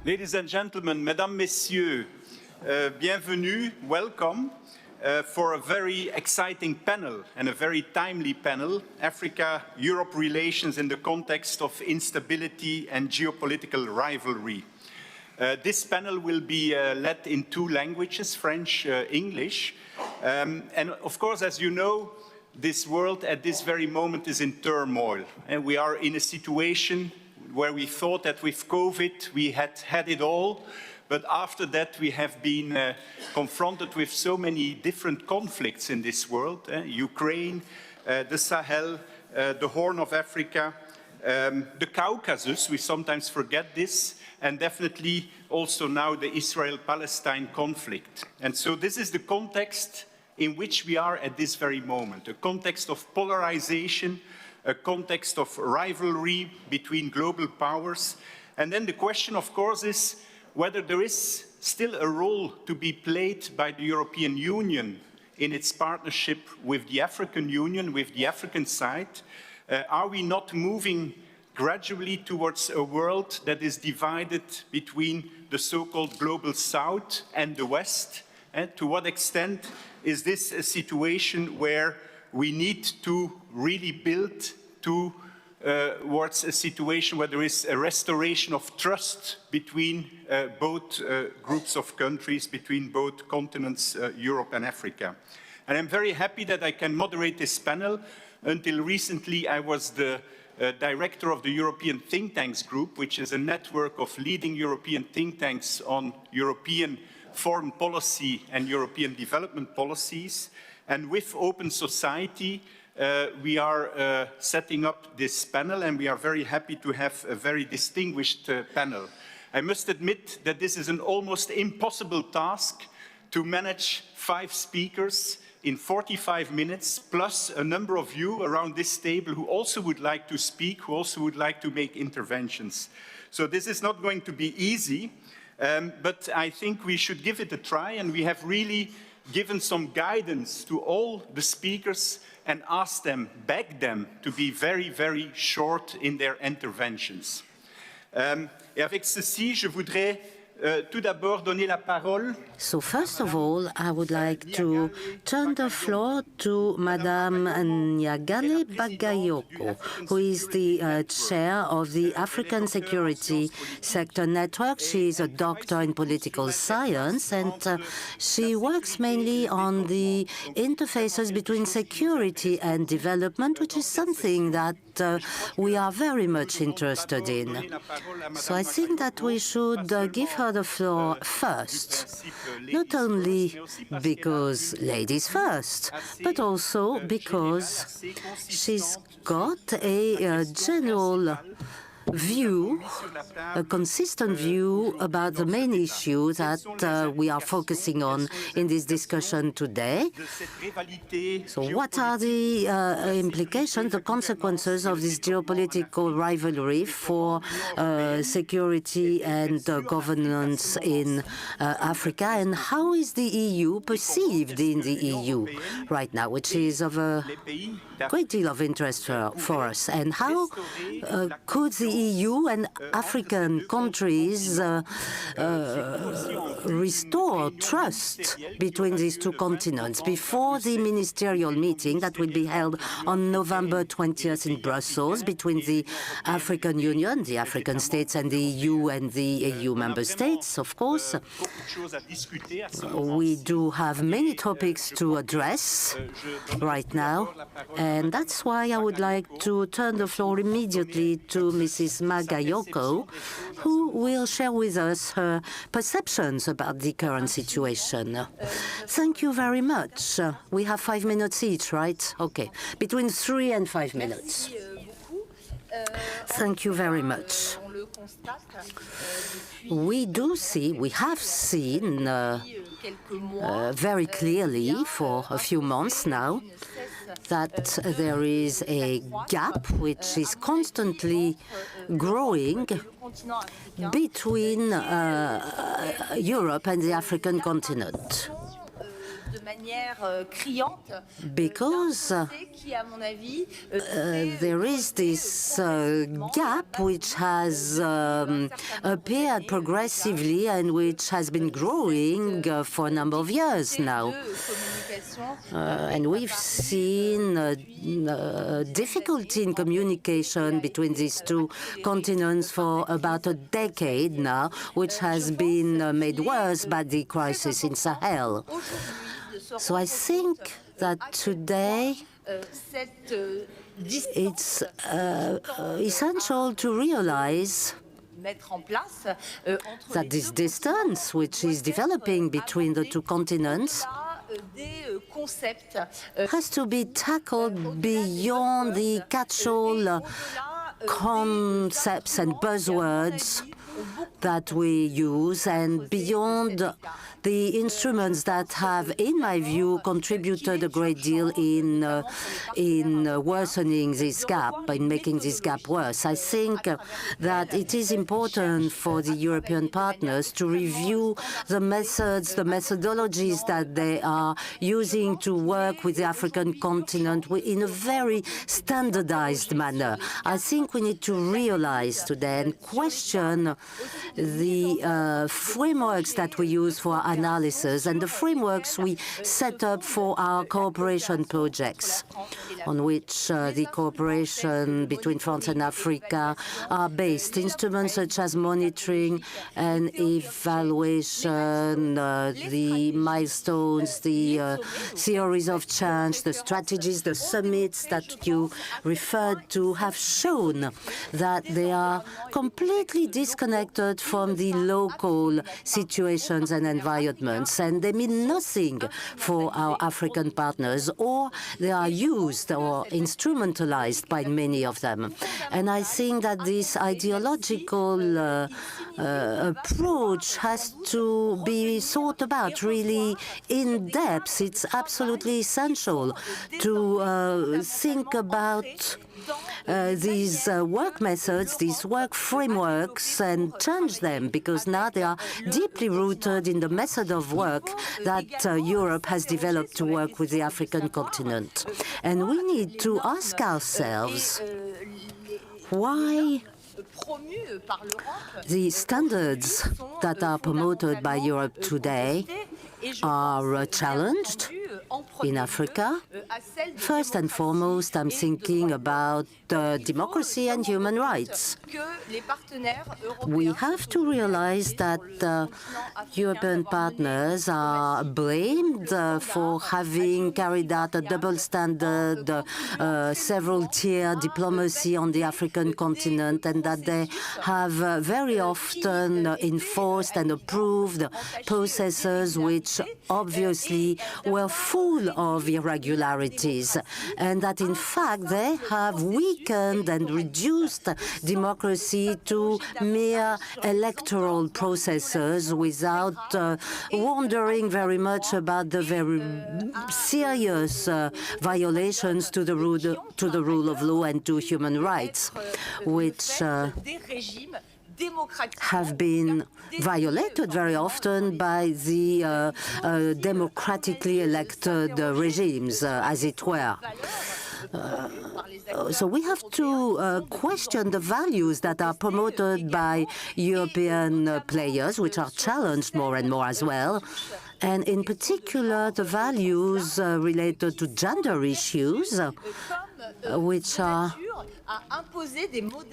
Ladies and gentlemen, mesdames, messieurs, bienvenue, welcome for a very exciting panel and a very timely panel, Africa-Europe relations in the context of instability and geopolitical rivalry. This panel will be led in two languages, French, English. And of course, as you know, this world at this very moment is in turmoil. And we are in a situation where we thought that with COVID we had it all, but after that we have been confronted with so many different conflicts in this world. Ukraine, the Sahel, the Horn of Africa, the Caucasus, we sometimes forget this, and definitely also now the Israel-Palestine conflict. And so this is the context in which we are at this very moment, a context of polarization, a context of rivalry between global powers. And then the question, of course, is whether there is still a role to be played by the European Union in its partnership with the African Union, with the African side. Are we not moving gradually towards a world that is divided between the so-called global South and the West? And to what extent is this a situation where we need to really build towards a situation where there is a restoration of trust between both groups of countries, between both continents, Europe and Africa. And I'm very happy that I can moderate this panel. Until recently, I was the director of the European Think Tanks Group, which is a network of leading European think tanks on European foreign policy and European development policies. And with Open Society, we are setting up this panel, and we are very happy to have a very distinguished panel. I must admit that this is an almost impossible task to manage 5 speakers in 45 minutes, plus a number of you around this table who also would like to speak, who also would like to make interventions. So this is not going to be easy, but I think we should give it a try, and we have really given some guidance to all the speakers and asked them, begged them to be very, very short in their interventions. Et avec ceci, je voudrais tout d'abord donner la parole. So first of all, I would like to turn the floor to Madame Nyagale Bagayoko, who is the chair of the African Security Sector Network. She is a doctor in political science, and she works mainly on the interfaces between security and development, which is something that we are very much interested in. So I think that we should give her the floor first, not only because ladies first, but also because she's got a general view, a consistent view about the main issue that we are focusing on in this discussion today. So what are the implications, the consequences of this geopolitical rivalry for security and governance in Africa, and how is the EU perceived in the EU right now, which is of a great deal of interest for us, and how could the EU and African countries restore trust between these two continents before the ministerial meeting that will be held on November 20th in Brussels between the African Union, the African states, and the EU and the EU member states, of course. We do have many topics to address right now, and that's why I would like to turn the floor immediately to Mrs. Bagayoko, who will share with us her perceptions about the current situation. Thank you very much. We have 5 minutes each, right? Okay, between 3 and 5 minutes. Thank you very much. We have seen very clearly for a few months now that there is a gap which is constantly growing between Europe and the African continent. because there is this gap which has appeared progressively and which has been growing for a number of years now. And we've seen difficulty in communication between these two continents for about a decade now, which has been made worse by the crisis in Sahel. So I think that today it's essential to realize that this distance which is developing between the two continents has to be tackled beyond the catch-all concepts and buzzwords that we use and beyond the instruments that have, in my view, contributed a great deal in worsening this gap, in making this gap worse. I think that it is important for the European partners to review the methods, the methodologies that they are using to work with the African continent in a very standardized manner. I think we need to realize today and question the frameworks that we use for analysis and the frameworks we set up for our cooperation projects, on which the cooperation between France and Africa are based. Instruments such as monitoring and evaluation, the milestones, the theories of change, the strategies, the summits that you referred to have shown that they are completely disconnected from the local situations and environments, and they mean nothing for our African partners, or they are used or instrumentalized by many of them. And I think that this ideological approach has to be thought about really in depth. It's absolutely essential to think about these work methods, these work frameworks, and change them, because now they are deeply rooted in the method of work that Europe has developed to work with the African continent. And we need to ask ourselves why the standards that are promoted by Europe today are challenged in Africa. First and foremost, I'm thinking about democracy and human rights. We have to realize that European partners are blamed for having carried out a double standard, several-tier diplomacy on the African continent, and that they have very often enforced and approved processes which obviously were full of irregularities, and that in fact they have weakened and reduced democracy to mere electoral processes without wondering very much about the very serious violations to the rule of law and to human rights, which have been violated very often by the democratically elected regimes, as it were. So we have to question the values that are promoted by European players, which are challenged more and more as well, and in particular the values related to gender issues, which are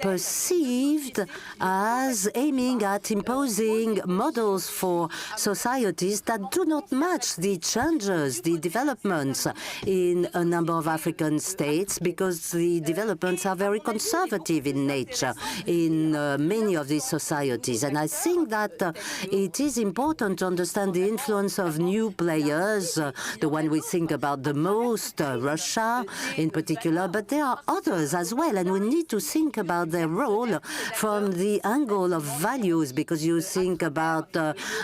perceived as aiming at imposing models for societies that do not match the changes, the developments in a number of African states, because the developments are very conservative in nature in many of these societies. And I think that it is important to understand the influence of new players, the one we think about the most, Russia in particular, but there are others as well. And and we need to think about their role from the angle of values, because you think about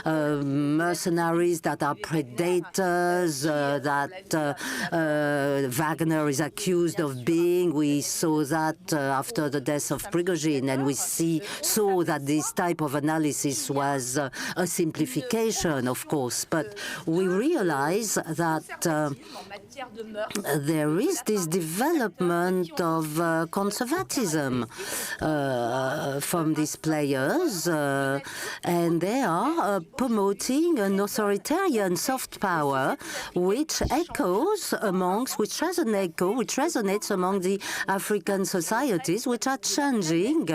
mercenaries that are predators, that Wagner is accused of being. We saw that after the death of Prigozhin, and we saw that this type of analysis was a simplification, of course. But we realize that there is this development of conservatism from these players, and they are promoting an authoritarian soft power, which resonates among the African societies, which are changing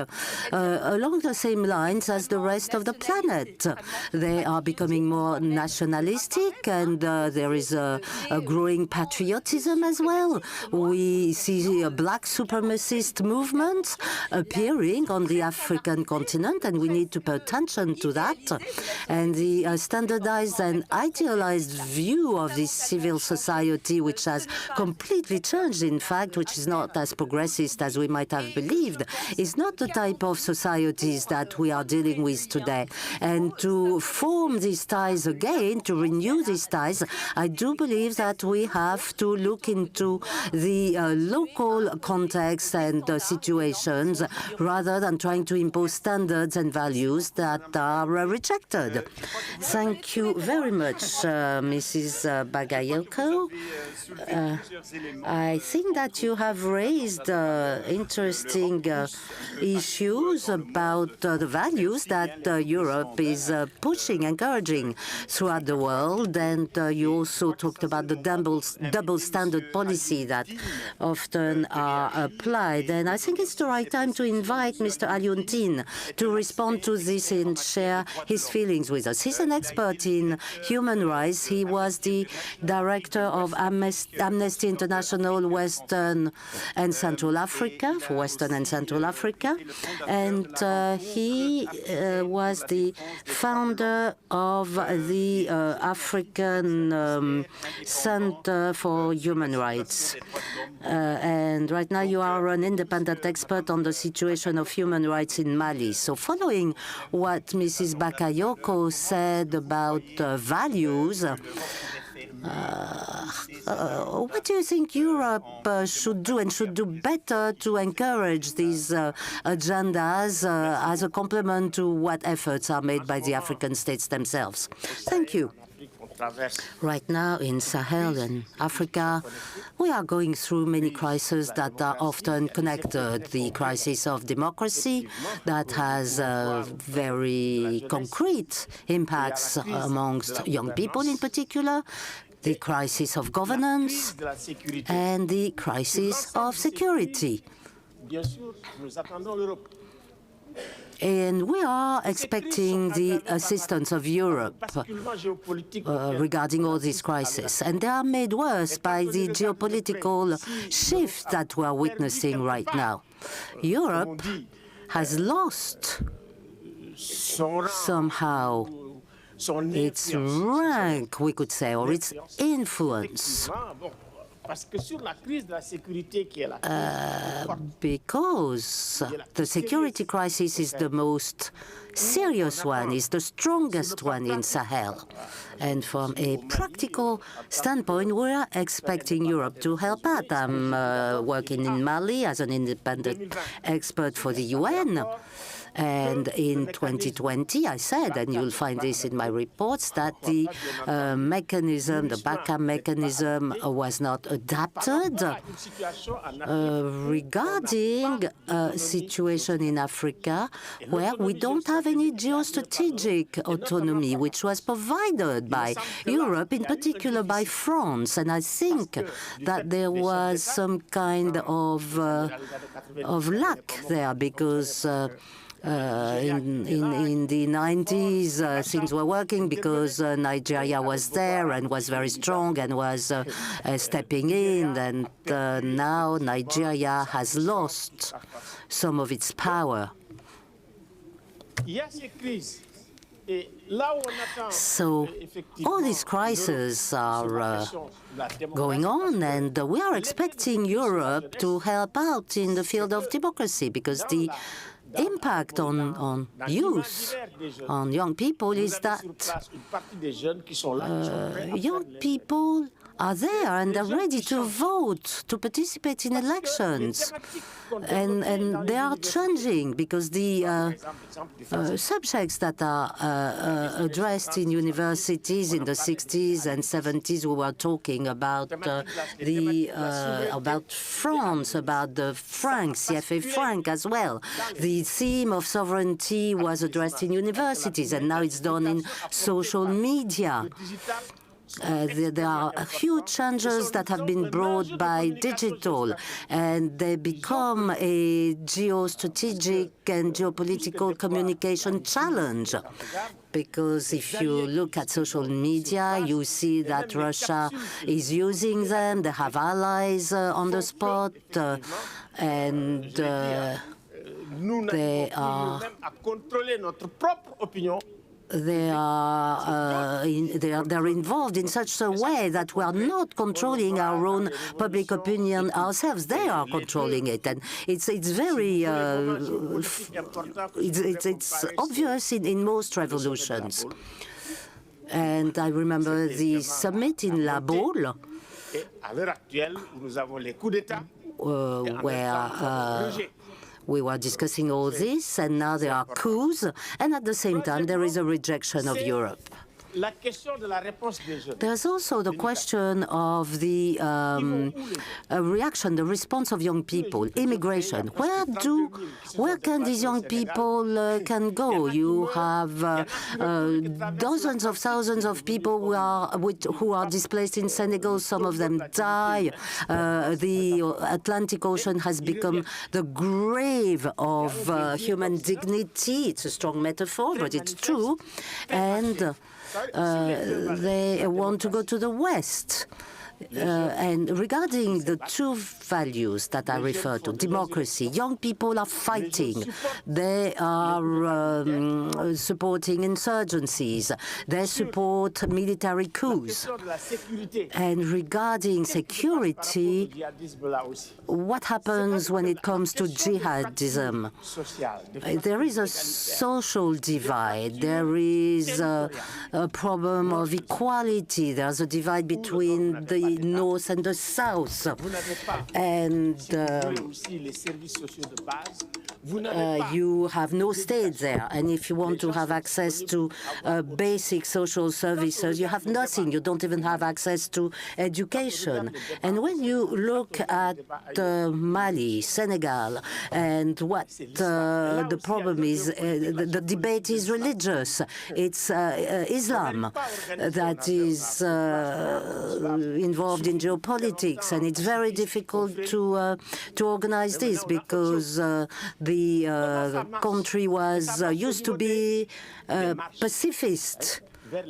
along the same lines as the rest of the planet. They are becoming more nationalistic, and there is a growing patriotism as well. We see black supremacist movements appearing on the African continent, and we need to pay attention to that. And the standardized and idealized view of this civil society, which has completely changed, in fact, which is not as progressist as we might have believed, is not the type of societies that we are dealing with today. And to form these ties again, to renew these ties, I do believe that we have to look into the local context and situations, rather than trying to impose standards and values that are rejected. Thank you very much, Mrs. Bagayoko. I think that you have raised interesting issues about the values that Europe is pushing, encouraging throughout the world, and you also talked about the double standard policy that often are applied. And I think it's the right time to invite Mr. Aliontine to respond to this and share his feelings with us. He's an expert in human rights. He was the director of Amnesty International Western and Central Africa, for Western and Central Africa, and he was the founder of the African Center for Human Rights. And right now you are an independent expert on the situation of human rights in Mali. So following what Mrs. Bakayoko said about values, what do you think Europe should do, and should do better to encourage these agendas as a complement to what efforts are made by the African states themselves? Thank you. Right now in Sahel and Africa, we are going through many crises that are often connected. The crisis of democracy that has very concrete impacts amongst young people in particular, the crisis of governance, and the crisis of security. And we are expecting the assistance of Europe regarding all these crises. And they are made worse by the geopolitical shift that we are witnessing right now. Europe has lost somehow its rank, we could say, or its influence. Because the security crisis is the most serious one, is the strongest one in Sahel. And from a practical standpoint, we are expecting Europe to help out. I'm working in Mali as an independent expert for the UN. And in 2020, I said, and you'll find this in my reports, that the mechanism, the backup mechanism, was not adapted regarding a situation in Africa where we don't have any geostrategic autonomy, which was provided by Europe, in particular by France. And I think that there was some kind of luck there, because in the 90s, things were working because Nigeria was there and was very strong and was stepping in. And now Nigeria has lost some of its power. So all these crises are going on, and we are expecting Europe to help out in the field of democracy, because the impact on youth, on young people, is that young people are there and they're ready to vote, to participate in elections. And they are changing, because the subjects that are addressed in universities in the 60s and 70s, we were talking about about France, about the francs, CFA franc as well. The theme of sovereignty was addressed in universities, and now it's done in social media. There are huge changes that have been brought by digital, and they become a geostrategic and geopolitical communication challenge. Because if you look at social media, you see that Russia is using them, they have allies on the spot, and they are they're involved in such a way that we are not controlling our own public opinion ourselves. They are controlling it, and it's very it's obvious in most revolutions. And I remember the summit in La Baule, where we were discussing all this, and now there are coups, and at the same time there is a rejection of Europe. There's also the question of the reaction, the response of young people, immigration. Where can these young people can go? You have dozens of thousands of people who are displaced in Senegal. Some of them die. The Atlantic Ocean has become the grave of human dignity. It's a strong metaphor, but it's true. And they want to go to the West. And regarding the two values that I refer to, democracy, young people are fighting. They are supporting insurgencies. They support military coups. And regarding security, what happens when it comes to jihadism? There is a social divide. There is a problem of equality. There's a divide between the North and the South, and you have no state there. And if you want to have access to basic social services, you have nothing. You don't even have access to education. And when you look at Mali, Senegal, and what the problem is, the debate is religious. It's Islam that is involved in geopolitics, and it's very difficult to organize this, because the country was used to be pacifist,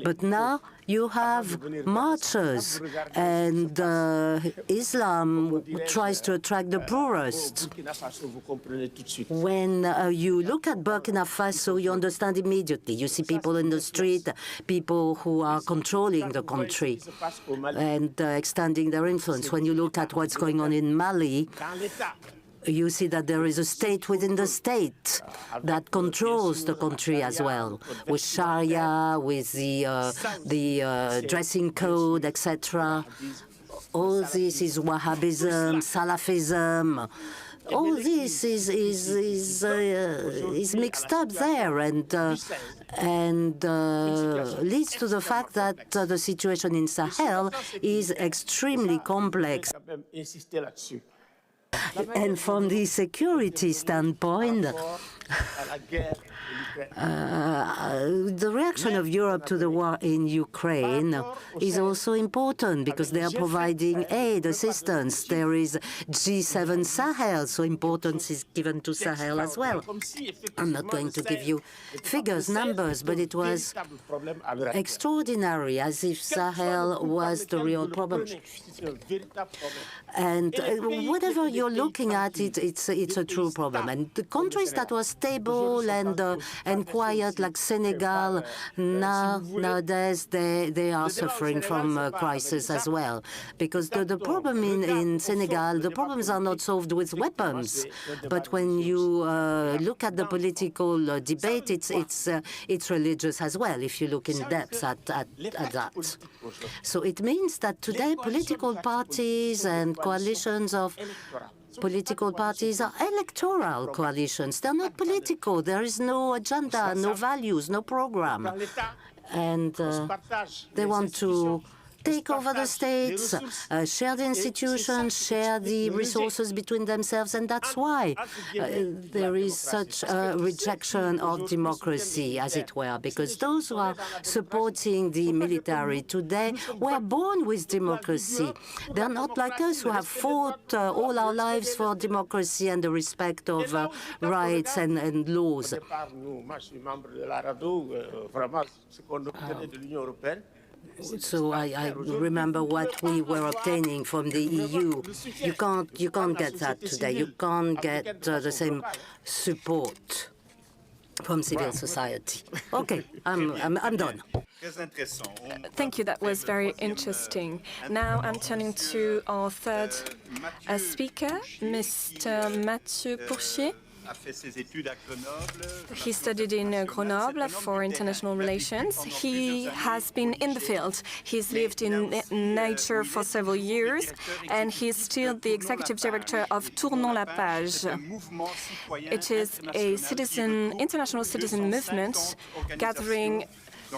but now you have marchers, and Islam tries to attract the poorest. When you look at Burkina Faso, you understand immediately. You see people in the street, people who are controlling the country and extending their influence. When you look at what's going on in Mali, you see that there is a state within the state that controls the country as well, with Sharia, with the dressing code, etc. All this is Wahhabism, Salafism. All this is mixed up there, and leads to the fact that the situation in Sahel is extremely complex. And from the security standpoint, the reaction of Europe to the war in Ukraine is also important, because they are providing aid, assistance. There is G7 Sahel, so importance is given to Sahel as well. I'm not going to give you figures, numbers, but it was extraordinary, as if Sahel was the real problem. And whatever you're looking at, it's a true problem. And the countries that was stable and quiet like Senegal. Nowadays, they are suffering from a crisis as well. Because the problem in Senegal, the problems are not solved with weapons. But when you look at the political debate, it's religious as well, if you look in depth at that. So it means that today political parties and coalitions of political parties are electoral coalitions. They're not political. There is no agenda, no values, no program. And they want to take over the states, share the institutions, share the resources between themselves, and that's why there is such a rejection of democracy, as it were, because those who are supporting the military today were born with democracy. They're not like us who have fought all our lives for democracy and the respect of rights and laws. So I remember what we were obtaining from the EU. You can't get that today. You can't get the same support from civil society. Okay, I'm done. Thank you. That was very interesting. Now I'm turning to our third speaker, Mr. Mathieu Pourchier. He studied in Grenoble for international relations. He has been in the field. He's lived in nature for several years, and he's still the executive director of Tournons la Page. It is a international citizen movement gathering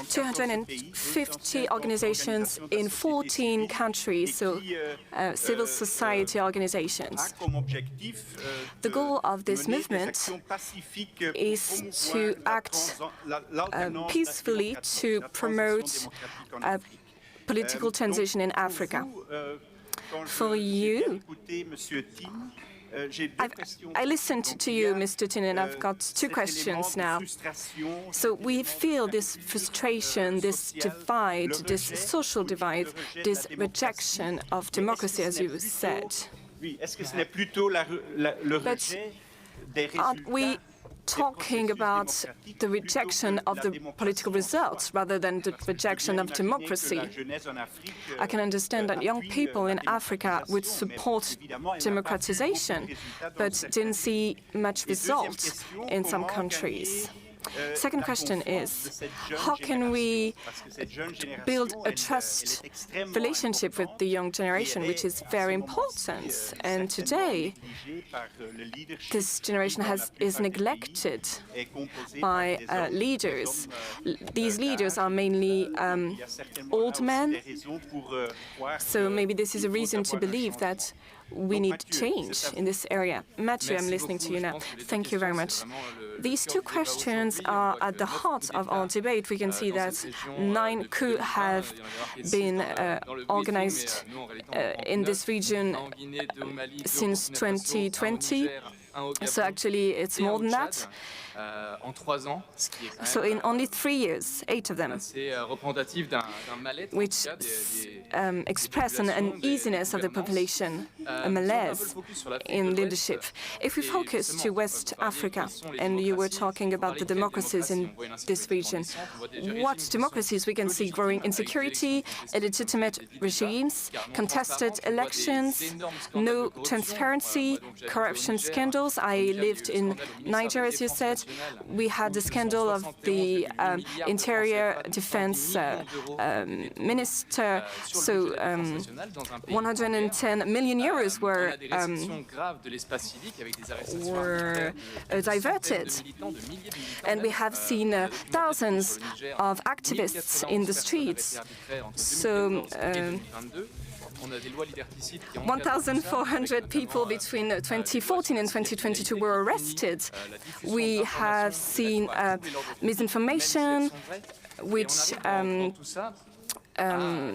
250 organizations in 14 countries, so civil society organizations. The goal of this movement is to act peacefully to promote a political transition in Africa. For you, I listened to you, Mr. Tin, and I've got two questions now. So we feel this frustration, this divide, this social divide, this rejection of democracy, as you said. But aren't we talking about the rejection of the political results rather than the rejection of democracy? I can understand that young people in Africa would support democratization, but didn't see much results in some countries. Second question is, how can we build a trust relationship with the young generation, which is very important? And today, this generation is neglected by leaders. These leaders are mainly old men, so maybe this is a reason to believe that we need change in this area. Mathieu, I'm listening to you now. Thank you very much. These two questions are at the heart of our debate. We can see that 9 coups have been organized in this region since 2020. So actually, it's more than that. So in only 3 years, 8 of them, which express an uneasiness of the population, a malaise in leadership. If we focus to West Africa, and you were talking about the democracies in this region, what democracies we can see growing? Insecurity, illegitimate regimes, contested elections, no transparency, corruption scandals. I lived in Niger, as you said. We had the scandal of the Interior Defense Minister. So 110 million euros were diverted. And we have seen thousands of activists in the streets. So 1,400 people between 2014 and 2022 were arrested. We have seen misinformation, which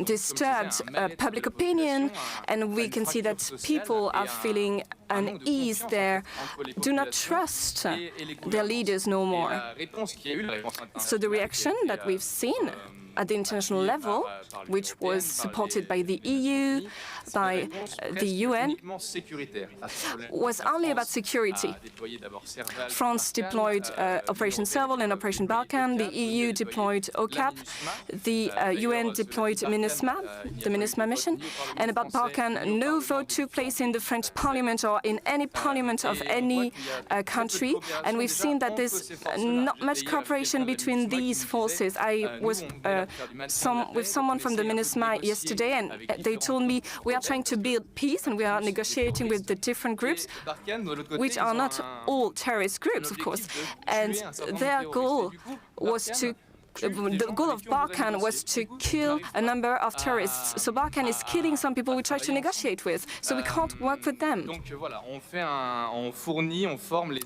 disturbed public opinion, and we can see that people are feeling unease there, do not trust their leaders no more. So the reaction that we've seen at the international level, which was supported by the EU, by the UN, was only about security. France deployed Operation Sahel and Operation Balkan, the EU deployed OCAP, the UN deployed MINUSMA, the MINUSMA mission, and about Balkan, no vote took place in the French parliament or in any parliament of any country, and we've seen that there's not much cooperation between these forces. I was with someone from the MINUSMA yesterday, and they told me we are trying to build peace and we are negotiating with the different groups, which are not all terrorist groups, of course, and their goal was to the goal of Balkan was to kill a number of terrorists. So Balkan is killing some people we try to negotiate with. So we can't work with them.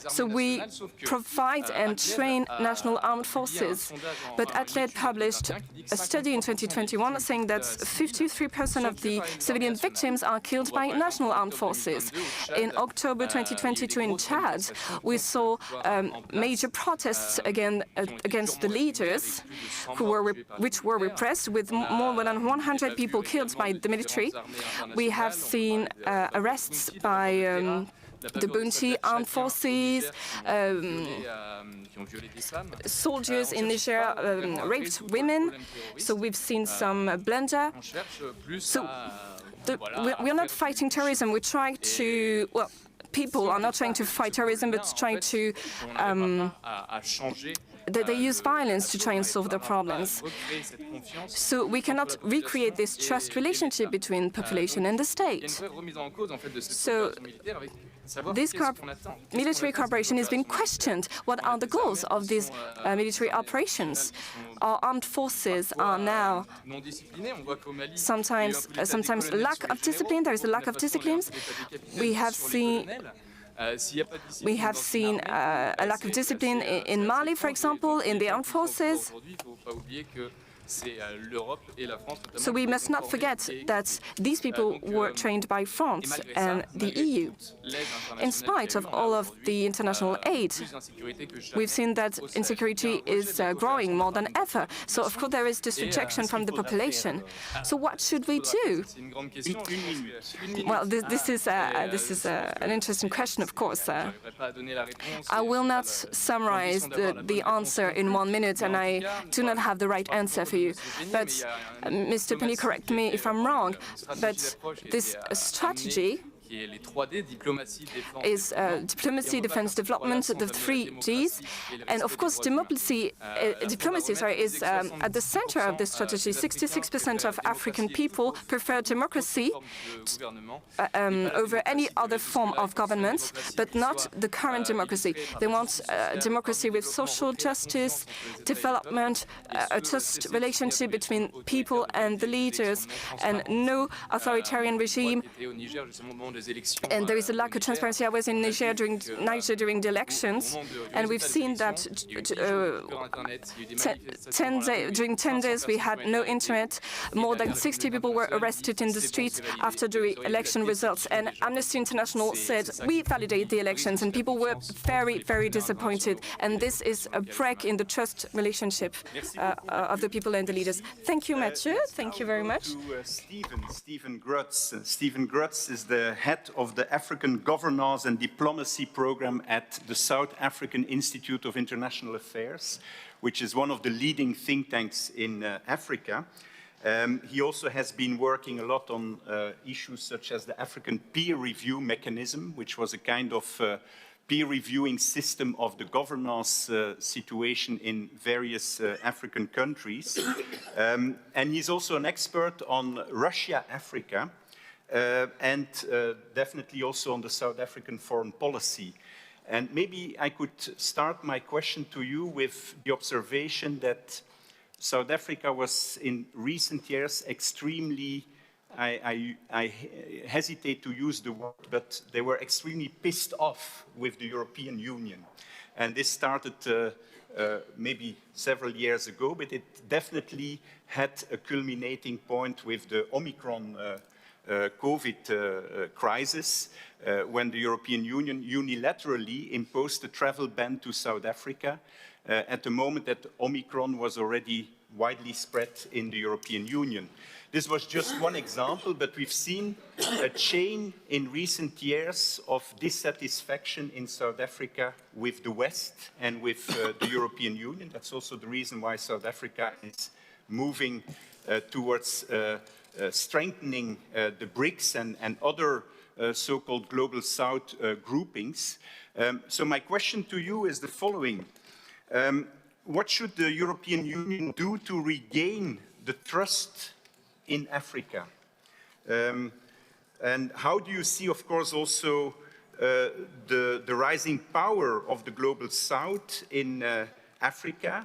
So we provide and train national armed forces. But Atlet published a study in 2021 saying that 53% of the civilian victims are killed by national armed forces. In October 2022 in Chad, we saw major protests against the leaders which were repressed, with more than 100 people killed by the military. We have seen arrests by the Bounty armed forces, soldiers in Niger raped women, so we've seen some blunder. So we're not fighting terrorism, we're trying to, well, people are not trying to fight terrorism, but trying to they use violence to try and solve their problems. So we cannot recreate this trust relationship between population and the state. So this military cooperation is being questioned. What are the goals of these military operations? Our armed forces are now sometimes lack of discipline. There is a lack of disciplines. We have seen a lack of discipline in Mali, for example, in the armed forces. So we must not forget that these people were trained by France and the EU. In spite of all of the international aid, we've seen that insecurity is growing more than ever. So of course there is this rejection from the population. So what should we do? Well, this is an interesting question, of course. I will not summarize the answer in 1 minute, and I do not have the right answer for you. But Mr. Penny, correct me if I'm wrong, but this strategy is diplomacy, defense, development, the 3 Ds. And of course, diplomacy is at the center of this strategy. 66% of African people prefer democracy over any other form of government, but not the current democracy. They want democracy with social justice, development, a just relationship between people and the leaders, and no authoritarian regime. And there is a lack of transparency. I was in Niger during the elections, and we've seen that during 10 days we had no internet. More than 60 people were arrested in the streets after the election results. And Amnesty International said, we validate the elections, and people were very, very disappointed. And this is a break in the trust relationship of the people and the leaders. Thank you, Mathieu. Thank you very much. Stephen Grutz. Stephen Grutz is the head of the African Governance and Diplomacy Program at the South African Institute of International Affairs, which is one of the leading think tanks in Africa. He also has been working a lot on issues such as the African peer review mechanism, which was a kind of peer reviewing system of the governance situation in various African countries. And he's also an expert on Russia-Africa, and definitely also on the South African foreign policy. And maybe I could start my question to you with the observation that South Africa was in recent years extremely, I hesitate to use the word, but they were extremely pissed off with the European Union. And this started maybe several years ago, but it definitely had a culminating point with the Omicron COVID crisis, when the European Union unilaterally imposed a travel ban to South Africa at the moment that Omicron was already widely spread in the European Union. This was just one example, but we've seen a chain in recent years of dissatisfaction in South Africa with the West and with the European Union. That's also the reason why South Africa is moving towards strengthening the BRICS and other so-called Global South groupings. So my question to you is the following. What should the European Union do to regain the trust in Africa? And how do you see, of course, also the rising power of the Global South in Africa?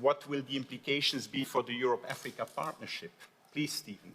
What will the implications be for the Europe-Africa partnership? Please, Stephen.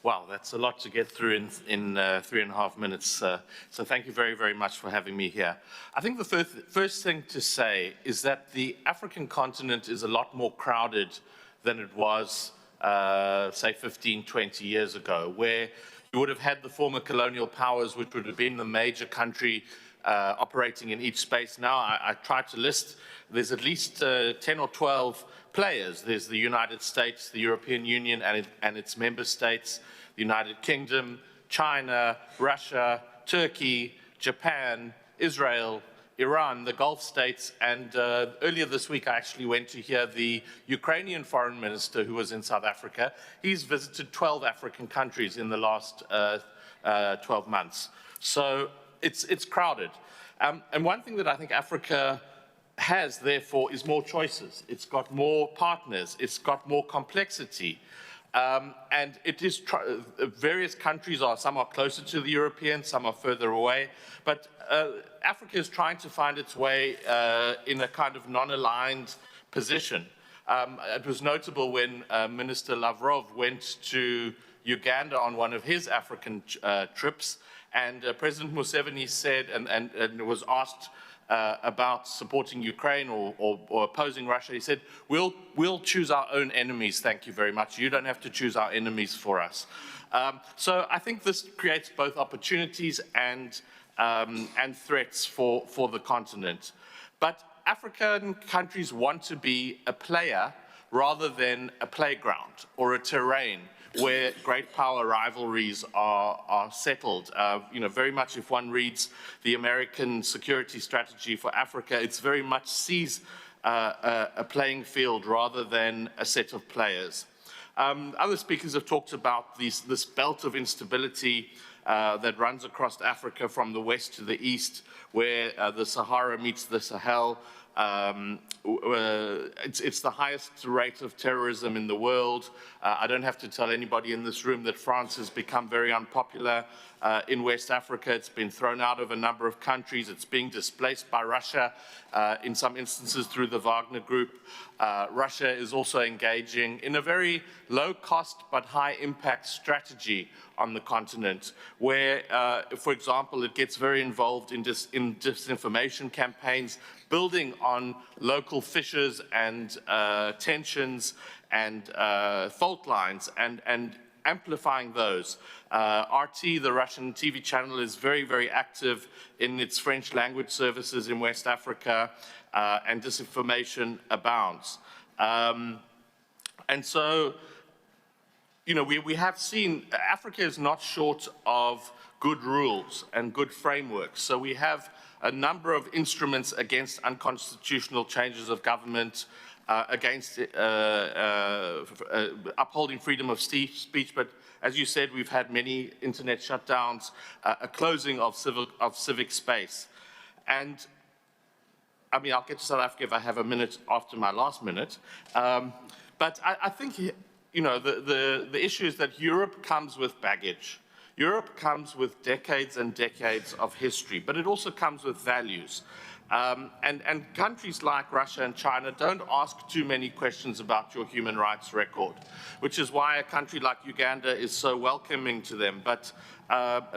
Wow, that's a lot to get through in 3.5 minutes. So thank you very, very much for having me here. I think the first thing to say is that the African continent is a lot more crowded than it was, say, 15, 20 years ago, where you would have had the former colonial powers, which would have been the major country operating in each space. Now, I tried to list, there's at least 10 or 12 players. There's the United States, the European Union and its member states, the United Kingdom, China, Russia, Turkey, Japan, Israel, Iran, the Gulf states, and earlier this week I actually went to hear the Ukrainian foreign minister who was in South Africa. He's visited 12 African countries in the last 12 months. So it's crowded. And one thing that I think Africa has, therefore, is more choices. It's got more partners. It's got more complexity. And it is various countries some are closer to the Europeans, some are further away. But Africa is trying to find its way in a kind of non-aligned position. It was notable when Minister Lavrov went to Uganda on one of his African trips, and President Museveni said, and was asked about supporting Ukraine or opposing Russia. He said, we'll choose our own enemies, thank you very much. You don't have to choose our enemies for us. So I think this creates both opportunities and threats for the continent. But African countries want to be a player rather than a playground or a terrain where great power rivalries are settled. You know, very much if one reads the American security strategy for Africa, it's very much sees a playing field rather than a set of players. Other speakers have talked about this belt of instability that runs across Africa from the west to the east, where the Sahara meets the Sahel. It's the highest rate of terrorism in the world. I don't have to tell anybody in this room that France has become very unpopular in West Africa. It's been thrown out of a number of countries. It's being displaced by Russia, in some instances through the Wagner Group. Russia is also engaging in a very low-cost but high-impact strategy on the continent, where, for example, it gets very involved in disinformation campaigns, building on local fissures and tensions and fault lines and amplifying those. RT, the Russian TV channel, is very, very active in its French language services in West Africa, and disinformation abounds. And so, you know, we have seen Africa is not short of good rules and good frameworks. So we have a number of instruments against unconstitutional changes of government, against upholding freedom of speech. But as you said, we've had many internet shutdowns, a closing of civic space. And I mean, I'll get to South Africa if I have a minute after my last minute. But I think, you know, the issue is that Europe comes with baggage. Europe comes with decades and decades of history, but it also comes with values. And countries like Russia and China don't ask too many questions about your human rights record, which is why a country like Uganda is so welcoming to them, but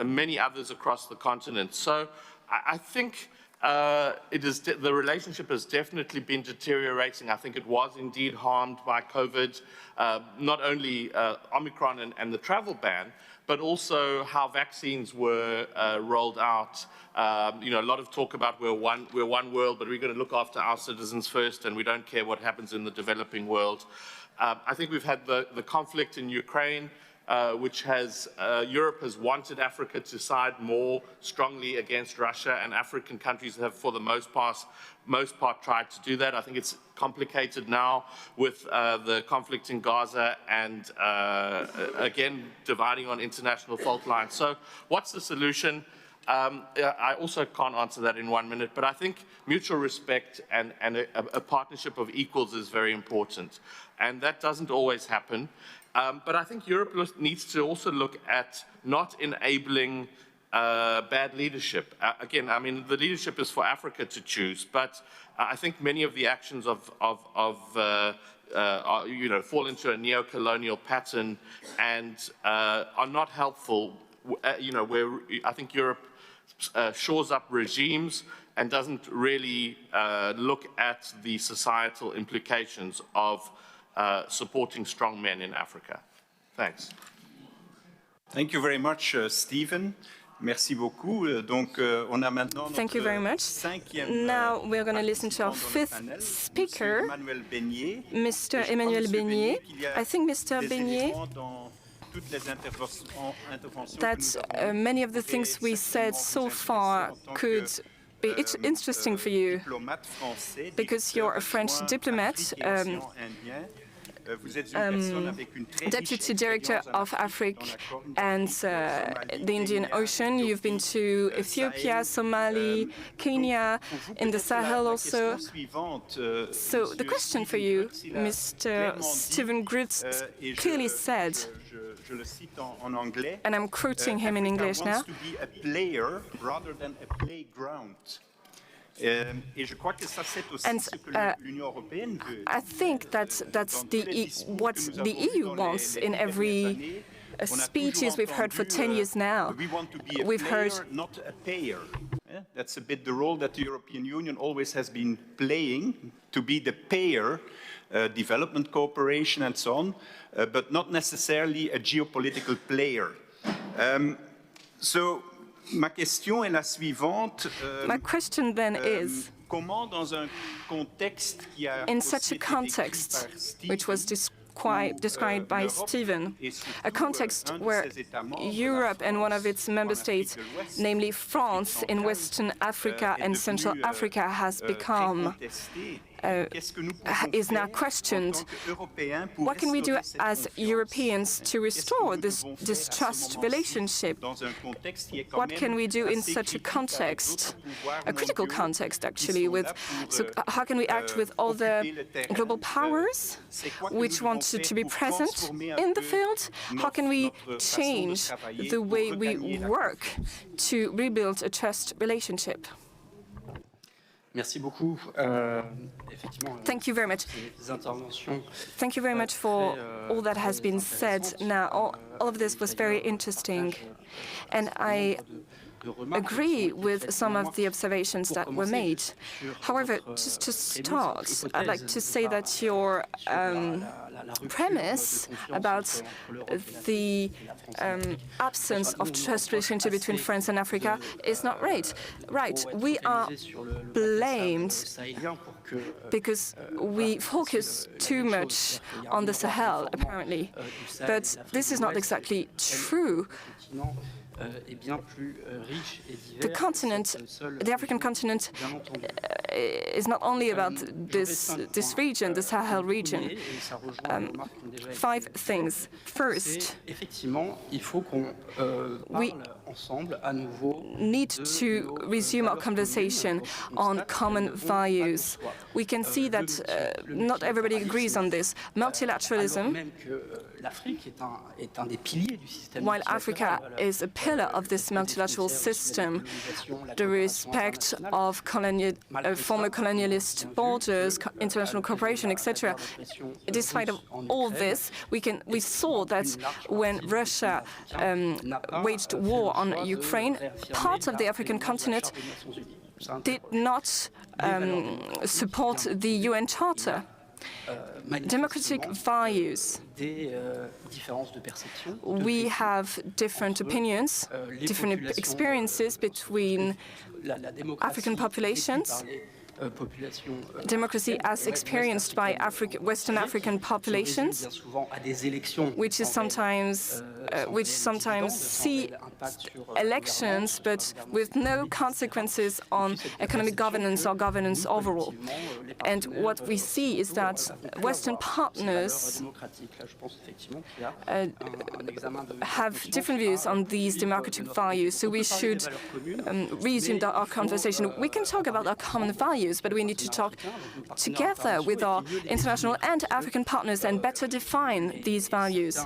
many others across the continent. So I think the relationship has definitely been deteriorating. I think it was indeed harmed by COVID, not only Omicron and the travel ban, but also how vaccines were rolled out. You know, a lot of talk about we're one world, but we're going to look after our citizens first, and we don't care what happens in the developing world. I think we've had the conflict in Ukraine, which has, Europe has wanted Africa to side more strongly against Russia, and African countries have, for the most part, tried to do that. I think it's complicated now with the conflict in Gaza and, again, dividing on international fault lines. So what's the solution? I also can't answer that in 1 minute, but I think mutual respect and a partnership of equals is very important. And that doesn't always happen. But I think Europe needs to also look at not enabling bad leadership. Again, I mean, the leadership is for Africa to choose, but I think many of the actions you know, fall into a neo-colonial pattern and are not helpful. You know, where I think Europe shores up regimes and doesn't really look at the societal implications of supporting strong men in Africa. Thanks. Thank you very much, Stephen. Merci beaucoup. Donc, on a maintenant Thank you very much. Now we're going to listen to our fifth speaker, Mr. Emmanuel Beignet. I think Mr. Beignet, that many of the things we said so far could be interesting for you, because you're a French diplomat, Deputy Director of Africa and the Indian Ocean. You've been to Ethiopia, Somalia, Kenya, in the Sahel also. So the question for you, Mr. Stephen Groots clearly said, and I'm quoting him in English now, to be a player rather than a playground. And I think that's what the EU wants in every speeches we've heard for 10 years now. We want to be a We've player, heard not a payer. That's a bit the role that the European Union always has been playing, to be the payer, development cooperation and so on, but not necessarily a geopolitical player. So, ma question est la suivante. My question then is, Comment, dans un contexte qui a in such a context, which was described by Stephen, a context where Europe and one of its member states, namely France in Western Africa and Central Africa, has become is now questioned. What can we do as Europeans to restore this distrust relationship? What can we do in such a context, a critical context actually, so how can we act with all the global powers which want to be present in the field? How can we change the way we work to rebuild a trust relationship? Merci beaucoup. Thank you very much. Thank you very much for all that has been said. Now, all of this was very interesting, and I agree with some of the observations that were made. However, just to start, I'd like to say that your premise about the absence of trust relationship between France and Africa is not right. We are blamed because we focus too much on the Sahel, apparently. But this is not exactly true. The continent, the African continent, is not only about this region, the Sahel region. 5 things. First, we need to resume our conversation on common values. We can see that not everybody agrees on this. Multilateralism, while Africa is a pillar of this multilateral system, the respect of former colonialist borders, international cooperation, etc. Despite of all this, we saw that when Russia waged war on Ukraine, part of the African continent did not support the UN Charter. Democratic values. We have different opinions, different experiences between African populations. Democracy as experienced by Western African populations, which sometimes see elections but with no consequences on economic governance or governance overall. And what we see is that Western partners have different views on these democratic values, so we should resume our conversation. We can talk about our common values, but we need to talk together with our international and African partners and better define these values.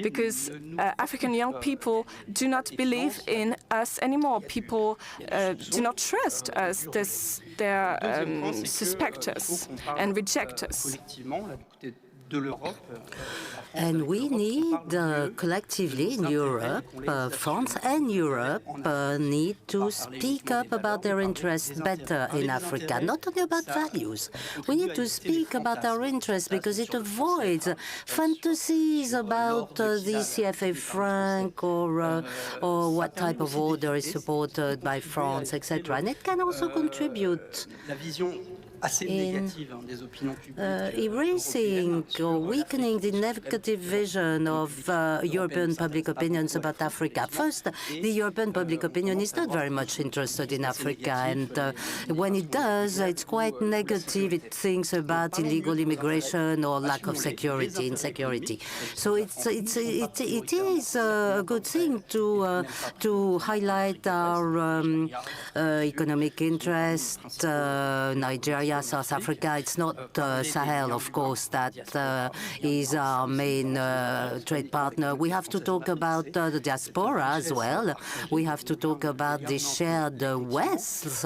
Because African young people do not believe in us anymore. People do not trust us. They suspect us and reject us. And we need collectively in Europe, France and Europe need to speak up about their interests better in Africa, not only about values. We need to speak about our interests because it avoids fantasies about the CFA franc or what type of order is supported by France, etc. And it can also contribute in erasing or weakening the negative vision of European public opinions about Africa. First, the European public opinion is not very much interested in Africa, and when it does, it's quite negative. It thinks about illegal immigration or lack of security, insecurity. So it is a good thing to highlight our economic interest, Nigeria, South Africa. It's not Sahel, of course, that is our main trade partner. We have to talk about the diaspora as well. We have to talk about the shared wealth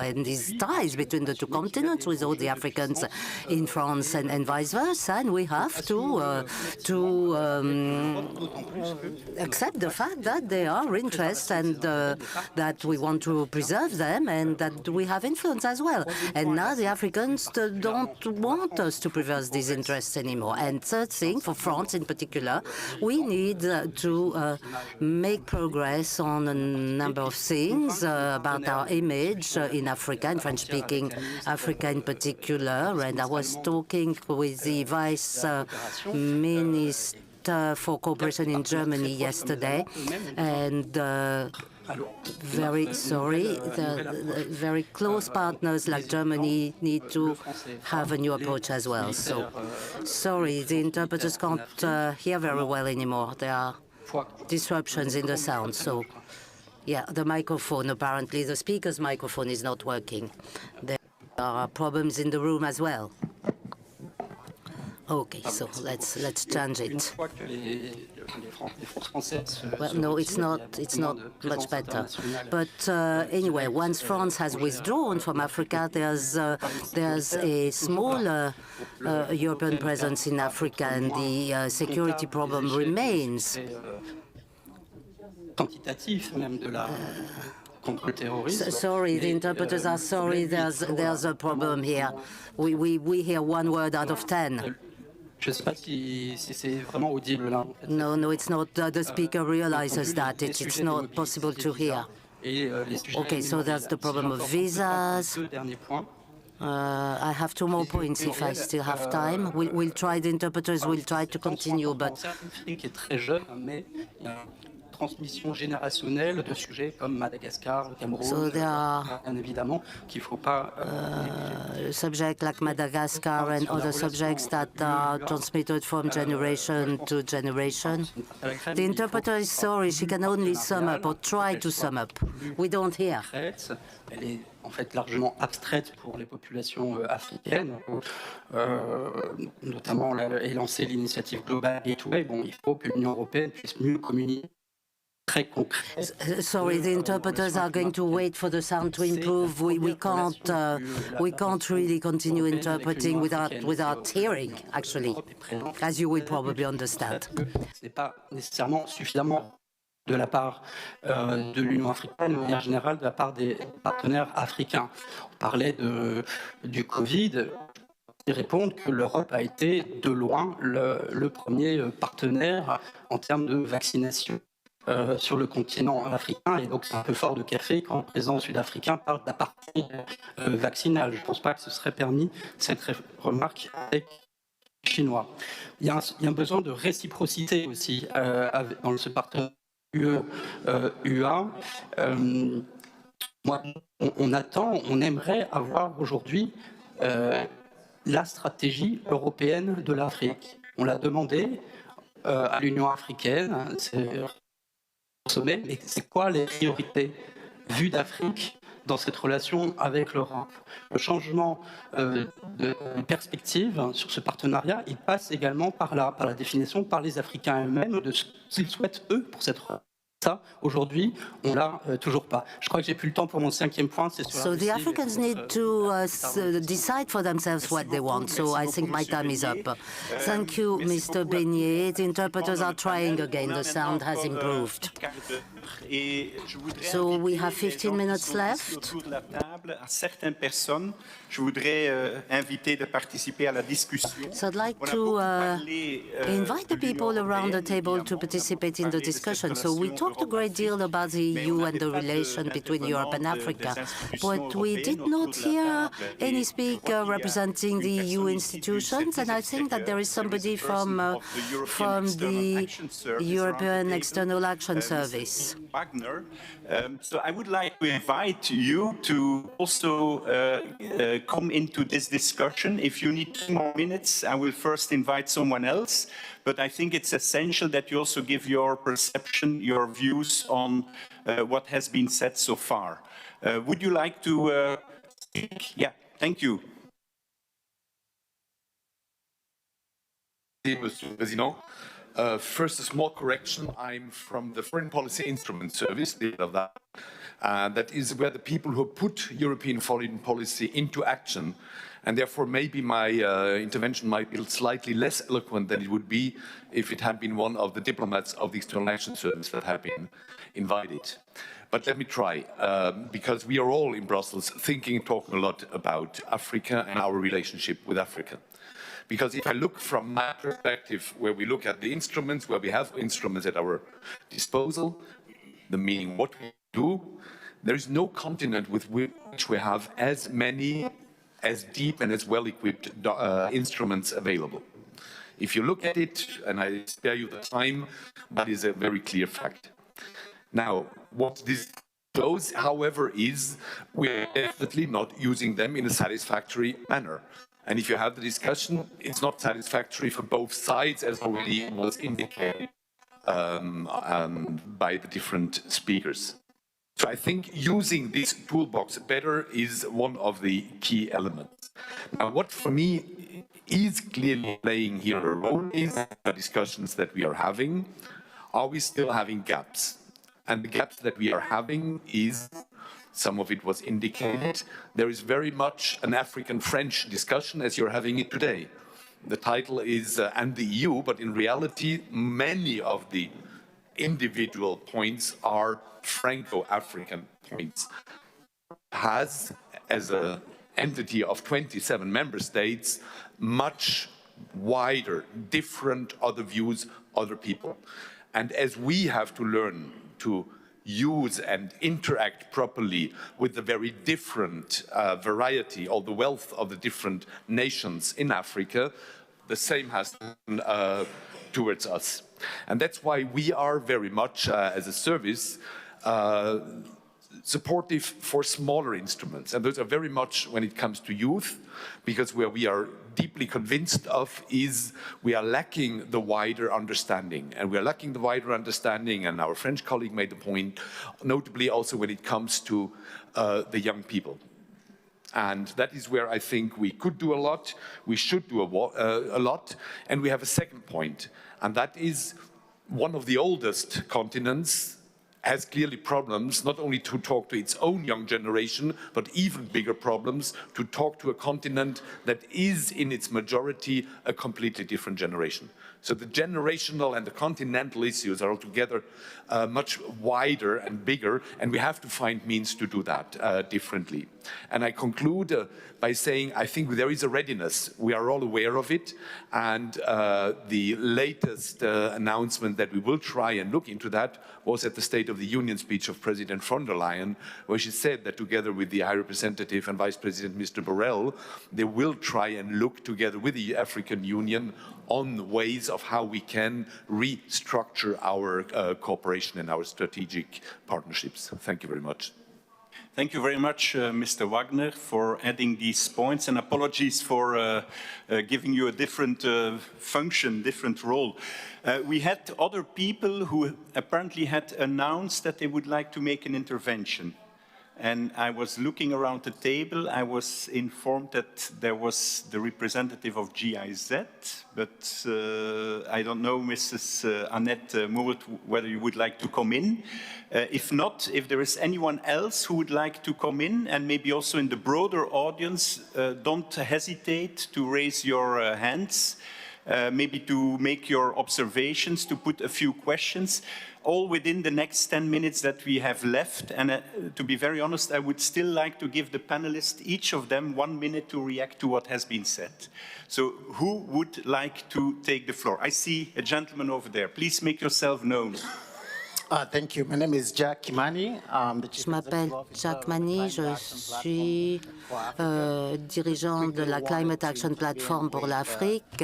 and these ties between the two continents with all the Africans in France and vice versa. And we have to accept the fact that they are interests and that we want to preserve them and that we have influence as well. And now the Africans don't want us to preserve these interests anymore. And third thing, for France in particular, we need to make progress on a number of things about our image in Africa, in French-speaking Africa in particular. And I was talking with the Vice Minister for Cooperation in Germany yesterday, and very sorry, the very close partners like Germany need to have a new approach as well. So, sorry, the interpreters can't hear very well anymore. There are disruptions in the sound. So, yeah, the microphone, apparently, the speaker's microphone is not working. There are problems in the room as well. Okay, so let's change it. Well, no, it's not much better. But anyway, once France has withdrawn from Africa, there's a smaller European presence in Africa, and the security problem remains. Sorry, the interpreters are sorry. There's a problem here. We hear one word out of 10. No, it's not. The speaker realizes that it's not possible to hear. Okay, so that's the problem of visas. I have 2 more points if I still have time. We'll try, the interpreters will try to continue, but transmission générationnelle de sujets comme Madagascar, le Cameroun, so there are bien évidemment qu'il ne faut pas subjects like Madagascar and other subjects that are transmitted from generation to generation. The interpreter is sorry, she can only sum up or try to sum up. We don't hear. Elle est en fait largement abstraite pour les populations africaines, notamment et lancer l'initiative globale Gateway. Bon, il faut que l'Union européenne puisse mieux communiquer. Sorry, the interpreters are going to wait for the sound to improve. We can't really continue interpreting without hearing, actually, as you will probably understand. Ce n'est pas nécessairement suffisamment de la part de l'Union africaine, de manière générale, de la part des partenaires africains. On parlait du Covid. Et répondre que l'Europe a été de loin le premier partenaire en termes de vaccination sur le continent africain. Et donc c'est un peu fort de café quand le président sud-africain parle d'apartheid vaccinal. Je ne pense pas que ce serait permis cette remarque avec les Chinois. Il y a un besoin de réciprocité aussi dans ce partenariat UE-UA. On aimerait avoir aujourd'hui la stratégie européenne de l'Afrique. On l'a demandé à l'Union africaine, c'est au sommet, mais c'est quoi les priorités vues d'Afrique dans cette relation avec l'Europe? Le changement de perspective sur ce partenariat, il passe également par la définition par les Africains eux-mêmes de ce qu'ils souhaitent eux pour cette relation. Ça, aujourd'hui, on l'a toujours pas. Je crois que j'ai plus le temps pour mon 5e point. So the Africans need to decide for themselves what they want. So I think my time is up. Thank you, Mr. Beignet. The interpreters are trying again. The sound has improved. So we have 15 minutes left. Je voudrais inviter de participer à la discussion. So I'd like to invite the people around the table to participate in the discussion. So we talked a great deal about the EU and the relation between Europe and Africa, but we did not hear any speaker representing the EU institutions, and I think that there is somebody from the European External Action Service. So I would like to invite you to also come into this discussion. If you need 2 more minutes, I will first invite someone else. But I think it's essential that you also give your perception, your views on what has been said so far. Would you like to speak? Yeah, thank you. Monsieur le Président. First, a small correction. I'm from the Foreign Policy Instrument Service, that is where the people who put European foreign policy into action, and therefore maybe my intervention might be slightly less eloquent than it would be if it had been one of the diplomats of the External Action Service that had been invited. But let me try, because we are all in Brussels thinking and talking a lot about Africa and our relationship with Africa. Because if I look from my perspective, where we look at the instruments, where we have instruments at our disposal, the meaning what we do, there is no continent with which we have as many, as deep and as well-equipped instruments available. If you look at it, and I spare you the time, that is a very clear fact. Now, what this shows, however, is we're definitely not using them in a satisfactory manner. And if you have the discussion, it's not satisfactory for both sides, as already was indicated by the different speakers. So I think using this toolbox better is one of the key elements. Now, what for me is clearly playing here a role is the discussions that we are having. Are we still having gaps? And the gaps that we are having is, some of it was indicated, there is very much an African-French discussion as you're having it today. The title is and the EU, but in reality, many of the individual points are Franco-African points. Has, as an entity of 27 member states, much wider, different other views, other people. And as we have to learn to use and interact properly with the very different variety or the wealth of the different nations in Africa, the same has towards us. And that's why we are very much, as a service, supportive for smaller instruments. And those are very much when it comes to youth, because where we are deeply convinced of is we are lacking the wider understanding. And we are lacking the wider understanding, and our French colleague made the point, notably also when it comes to the young people. And that is where I think we could do a lot, we should do a lot. And we have a second point, and that is one of the oldest continents has clearly problems, not only to talk to its own young generation, but even bigger problems to talk to a continent that is in its majority a completely different generation. So the generational and the continental issues are altogether much wider and bigger, and we have to find means to do that differently. And I conclude by saying I think there is a readiness. We are all aware of it, and the latest announcement that we will try and look into that was at the State of the Union speech of President von der Leyen, where she said that together with the High Representative and Vice President Mr. Borrell, they will try and look together with the African Union on ways of how we can restructure our cooperation and our strategic partnerships. Thank you very much. Thank you very much, Mr. Wagner, for adding these points, and apologies for giving you a different function, different role. We had other people who apparently had announced that they would like to make an intervention. And I was looking around the table. I was informed that there was the representative of GIZ, but I don't know, Mrs. Annette Moert, whether you would like to come in. If not, if there is anyone else who would like to come in, and maybe also in the broader audience, don't hesitate to raise your hands, maybe to make your observations, to put a few questions, all within the next 10 minutes that we have left. And to be very honest, I would still like to give the panelists, each of them, 1 minute to react to what has been said. So who would like to take the floor? I see a gentleman over there. Please make yourself known. Thank you. My name is Jack Kimani. Je m'appelle Jack Mani, je suis dirigeant de la Climate Action Platform pour l'Afrique,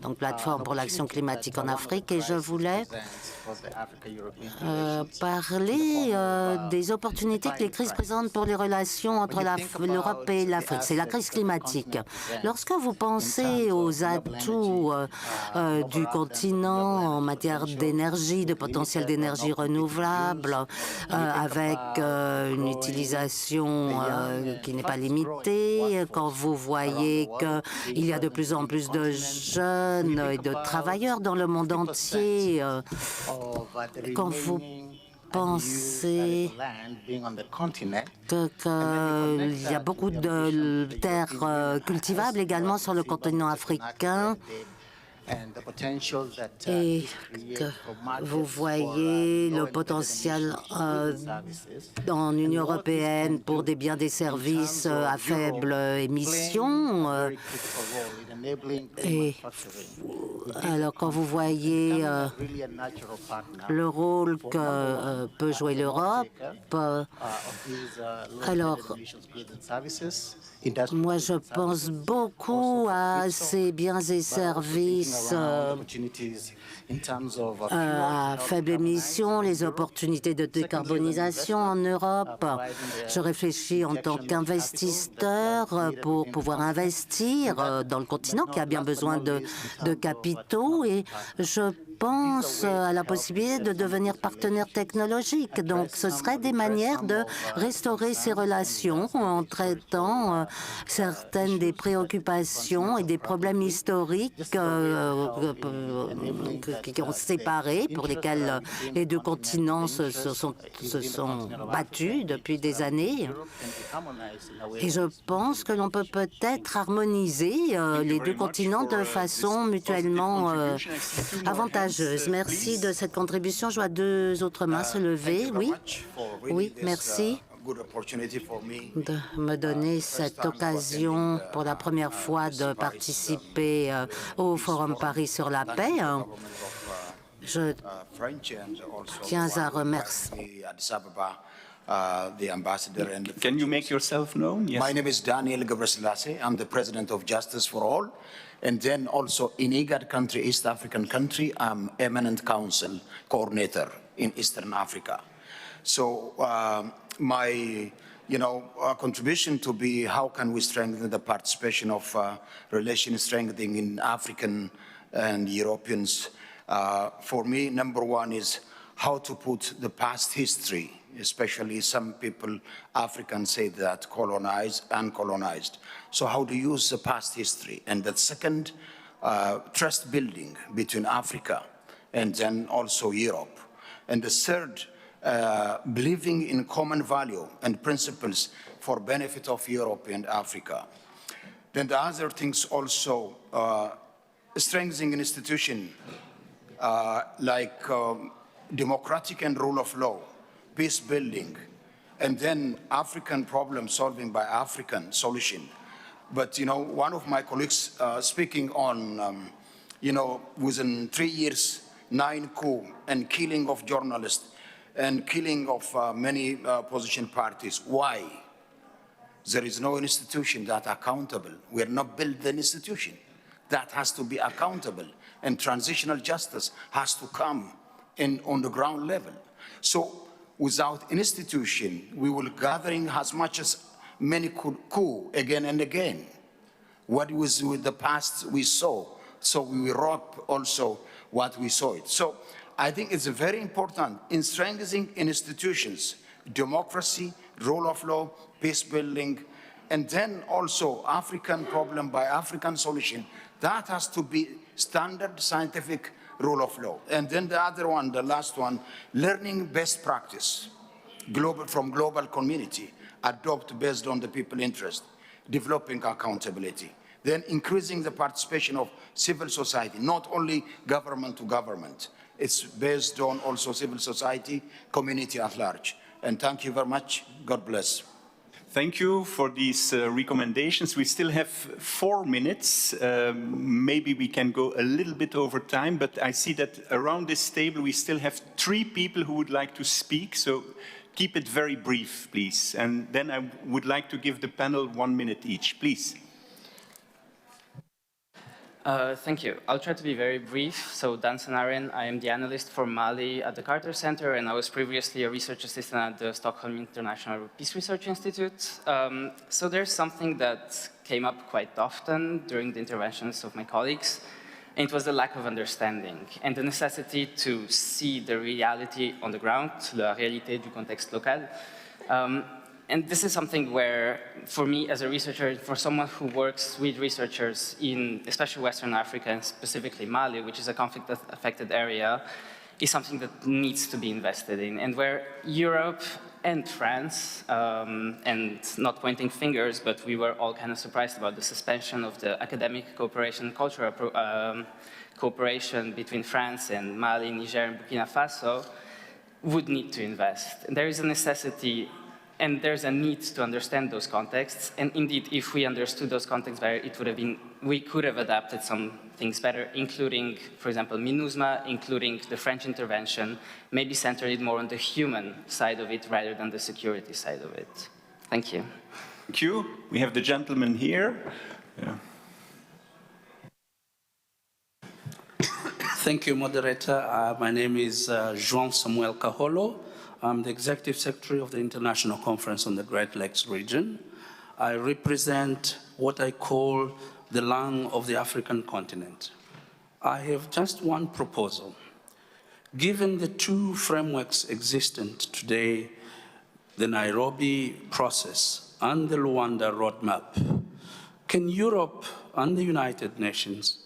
donc plateforme pour l'action climatique en Afrique, et je voulais parler des opportunités que les crises présentent pour les relations entre l'Europe et l'Afrique. C'est la crise climatique. Lorsque vous pensez aux atouts du continent en matière d'énergie, de potentiel d'énergie renouvelable, avec une utilisation qui n'est pas limitée, quand vous voyez qu'il y a de plus en plus de jeunes et de travailleurs dans le monde entier, quand vous pensez qu'il y a beaucoup de terres cultivables également sur le continent africain, et que vous voyez le potentiel dans l'Union européenne pour des biens et services à faible émission. Et alors quand vous voyez le rôle que peut jouer l'Europe, alors moi je pense beaucoup à ces biens et services à faible émission, les opportunités de décarbonisation en Europe. Je réfléchis en tant qu'investisseur pour pouvoir investir dans le continent qui a bien besoin de capitaux, et je pense à la possibilité de devenir partenaire technologique. Donc, ce serait des manières de restaurer ces relations en traitant certaines des préoccupations et des problèmes historiques qui ont séparé, pour lesquels les deux continents se sont battus depuis des années. Et je pense que l'on peut peut-être harmoniser les deux continents de façon mutuellement avantageuse. Merci de cette contribution. Je vois deux autres mains se lever. Oui, oui, merci de me donner cette occasion pour la première fois de participer au Forum Paris sur la paix. Je tiens à remercier. Can you make yourself known? Yes. My name is Daniel Gebrselassie. I'm the president of Justice for All. And then also in IGAD country, East African country, I'm eminent council coordinator in Eastern Africa. So my contribution to be how can we strengthen the participation of relation strengthening in African and Europeans. For me, number one is how to put the past history, especially some people, Africans say that colonized, uncolonized. So how to use the past history. And the second, trust building between Africa and then also Europe. And the third, believing in common value and principles for benefit of Europe and Africa. Then the other things also, strengthening institutions like democratic and rule of law, peace building, and then African problem solving by African solution. But, one of my colleagues speaking on, within 3 years, 9 coups and killing of journalists and killing of many opposition parties. Why? There is no institution that accountable. We are not built an institution that has to be accountable, and transitional justice has to come in on the ground level. So without institution, we will gathering as much as many coups again and again. What was with the past we saw, so we will rob also what we saw it. So I think it's very important in strengthening institutions, democracy, rule of law, peace building, and then also African problem by African solution. That has to be standard scientific rule of law. And then the other one, the last one, learning best practice, from global community, adopt based on the people interest, developing accountability, then increasing the participation of civil society, not only government to government. It's based on also civil society, community at large. And thank you very much. God bless. Thank you for these recommendations. We still have 4 minutes. Maybe we can go a little bit over time, but I see that around this table we still have 3 people who would like to speak, so keep it very brief, please. And then I would like to give the panel 1 minute each, please. Thank you. I'll try to be very brief. So Dan Sanaren, I am the analyst for Mali at the Carter Center, and I was previously a research assistant at the Stockholm International Peace Research Institute. So there's something that came up quite often during the interventions of my colleagues, and it was the lack of understanding and the necessity to see the reality on the ground, la réalité du contexte local. And this is something where, for me as a researcher, for someone who works with researchers in especially Western Africa and specifically Mali, which is a conflict-affected area, is something that needs to be invested in. And where Europe and France, and not pointing fingers, but we were all kind of surprised about the suspension of the academic cooperation, cultural cooperation between France and Mali, Niger, and Burkina Faso, would need to invest. And there is a necessity and there's a need to understand those contexts. And indeed, if we understood those contexts better, it would have been, we could have adapted some things better, including, for example, MINUSMA, including the French intervention, maybe centered it more on the human side of it rather than the security side of it. Thank you. Thank you. We have the gentleman here. Yeah. Thank you, moderator. My name is João Samuel Kaholo. I'm the Executive Secretary of the International Conference on the Great Lakes region. I represent what I call the lung of the African continent. I have just one proposal. Given the 2 frameworks existent today, the Nairobi process and the Luanda roadmap, can Europe and the United Nations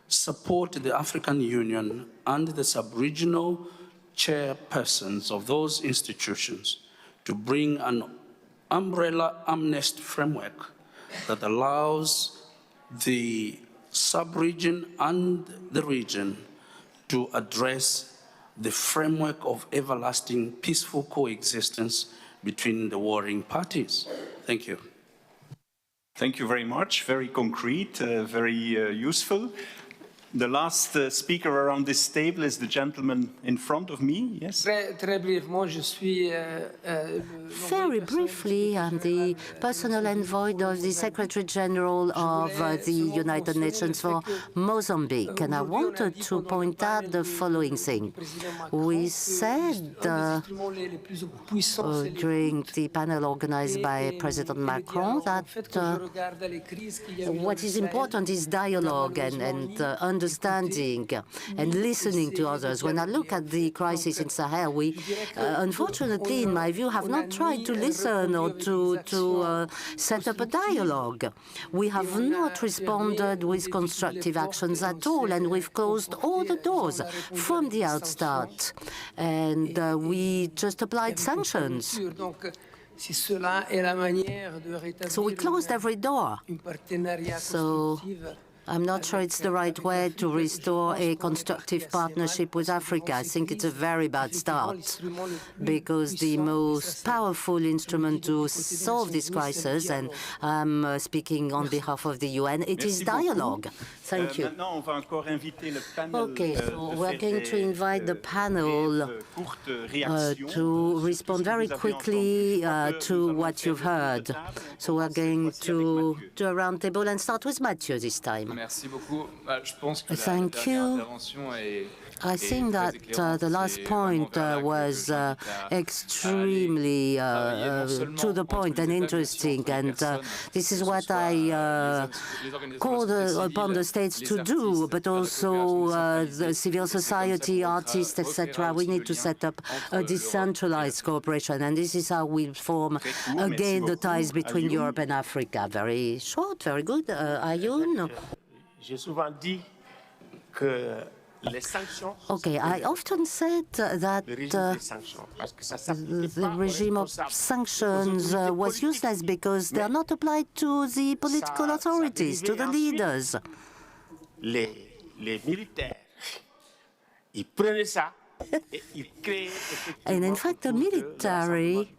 support the African Union and the sub-regional chairpersons of those institutions to bring an umbrella amnesty framework that allows the sub-region and the region to address the framework of everlasting peaceful coexistence between the warring parties. Thank you. Thank you very much. Very concrete, very useful. The last speaker around this table is the gentleman in front of me, yes? Very briefly, I'm the personal envoy of the Secretary General of the United Nations for Mozambique, and I wanted to point out the following thing. We said during the panel organized by President Macron that what is important is dialogue and understanding understanding and listening to others. When I look at the crisis in Sahel, we, unfortunately, in my view, have not tried to listen or to set up a dialogue. We have not responded with constructive actions at all, and we've closed all the doors from the outstart. And we just applied sanctions. So we closed every door. So I'm not sure it's the right way to restore a constructive partnership with Africa. I think it's a very bad start, because the most powerful instrument to solve this crisis, and I'm speaking on behalf of the UN, it is dialogue. Thank you. Okay, so we're going to invite the panel to respond very quickly to what you've heard. So we're going to do a roundtable and start with Mathieu this time. Thank you. I think that the last point was extremely to the point and interesting, and this is what I called upon the states to do, but also the civil society, artists, etc. We need to set up a decentralized cooperation, and this is how we form again the ties between Europe and Africa. Very short, very good. Ayoun? Okay, I often said that the regime of sanctions was useless because they are not applied to the political authorities, to the leaders. And in fact, the military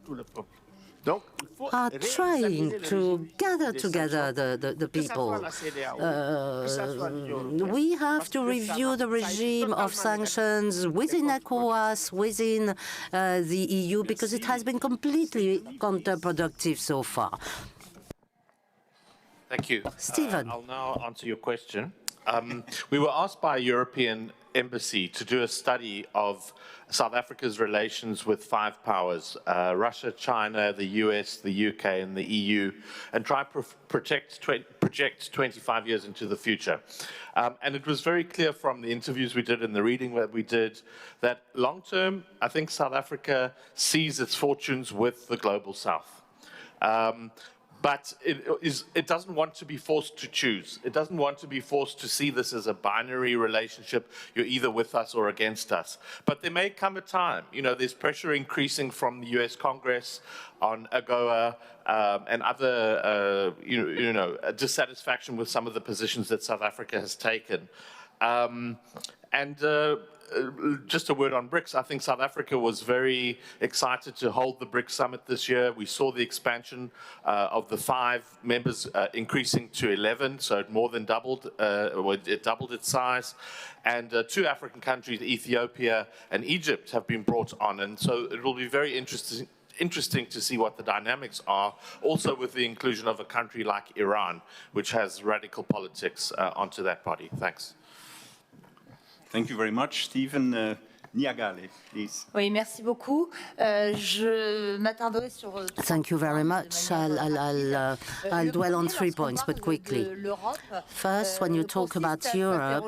are trying to gather together the people. We have to review the regime of sanctions within ECOWAS, within the EU, because it has been completely counterproductive so far. Thank you. Stephen. I'll now answer your question. We were asked by a European embassy to do a study of South Africa's relations with 5 powers, Russia, China, the US, the UK, and the EU, and try to project 25 years into the future. And it was very clear from the interviews we did and the reading that we did that long term, I think South Africa sees its fortunes with the global South. But it doesn't want to be forced to choose. It doesn't want to be forced to see this as a binary relationship. You're either with us or against us. But there may come a time, there's pressure increasing from the US Congress on AGOA and other, dissatisfaction with some of the positions that South Africa has taken. Just a word on BRICS. I think South Africa was very excited to hold the BRICS summit this year. We saw the expansion of the 5 members increasing to 11, so it more than doubled. It doubled its size. And 2 African countries, Ethiopia and Egypt, have been brought on. And so it will be very interesting to see what the dynamics are, also with the inclusion of a country like Iran, which has radical politics onto that body. Thanks. Thank you very much, Stephen. Niagale, please. Oui, merci beaucoup. Je m'attarderai sur. Thank you very much. I'll dwell on 3 points, but quickly. First, when you talk about Europe,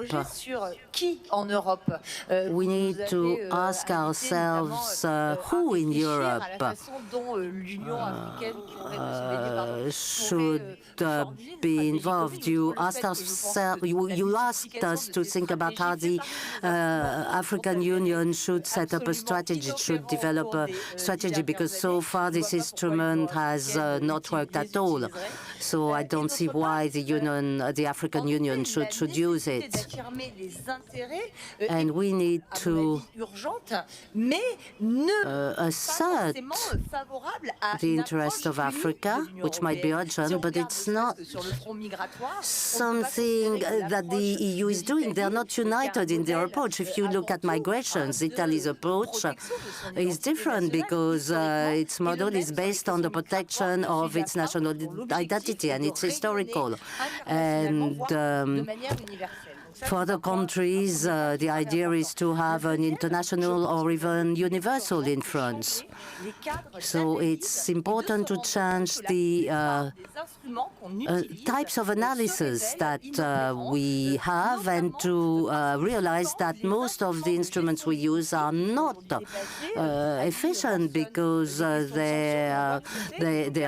we need to ask ourselves who in Europe should be involved. You asked us to think about how the African Union should set up a strategy, should develop a strategy, because so far this instrument has not worked at all. So I don't see why the African Union should use it. And we need to assert the interest of Africa, which might be urgent, but it's not something that the EU is doing. They are not united in their approach. If you look at migration, Italy's approach is different because its model is based on the protection of its national identity. identity, and it's historical. And for other countries, the idea is to have an international or even universal influence. So it's important to change the types of analysis that we have, and to realize that most of the instruments we use are not efficient, because they're